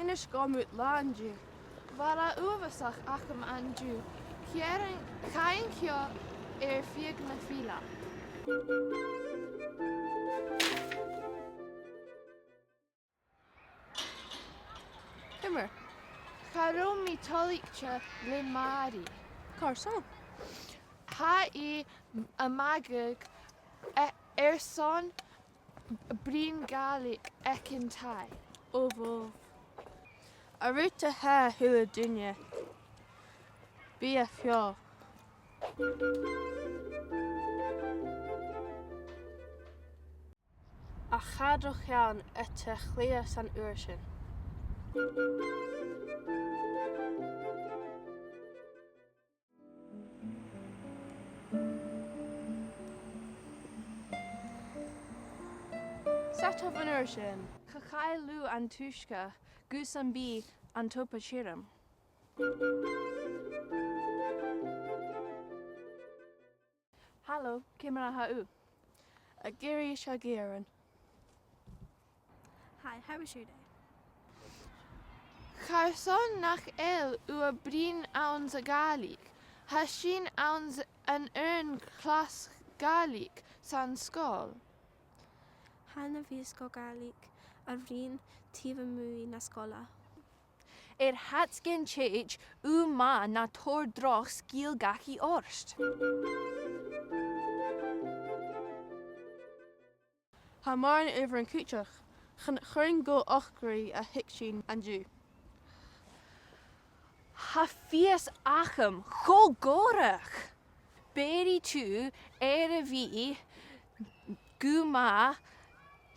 Inis gomut lanju. Vara uvasach acham anju. Kain kyo fiag na fila. Immer. Karomi tolikcha le mari. Carson. Ha amagag son brin Gaelic ekintai. Ovo. Aruta ha hula dunya. Be a fio. A chadroch iawn y tychlia san ursyn. Satov an ursyn. Kakailu antushka gusambi antopachiram. Hallo, kimra hau. A giri shagiran. Hi, how was your day? Carson nach ua brin ounds a Gaelic. Hashin ounds an class Gaelic san skol. Hanna vís go Gaelic a bhrín tíomh muí na scola. Hatsgin chich ma na tor droch skiel gachi orst. Hamarn over an kuchach. Churn go ochgri a hikshin anju. Hafias acham go gorach. Beri tu vi guma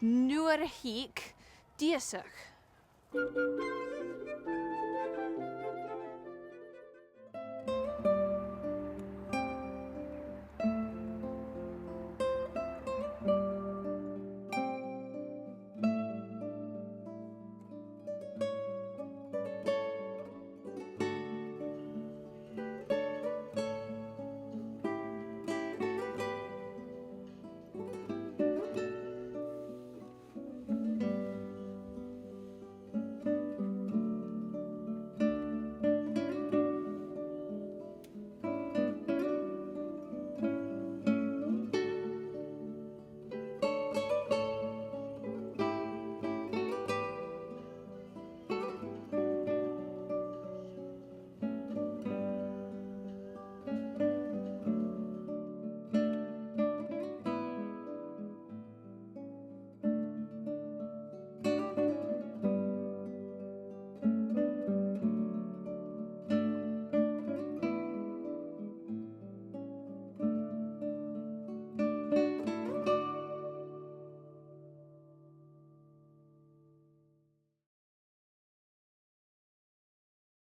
nuar hik diesach.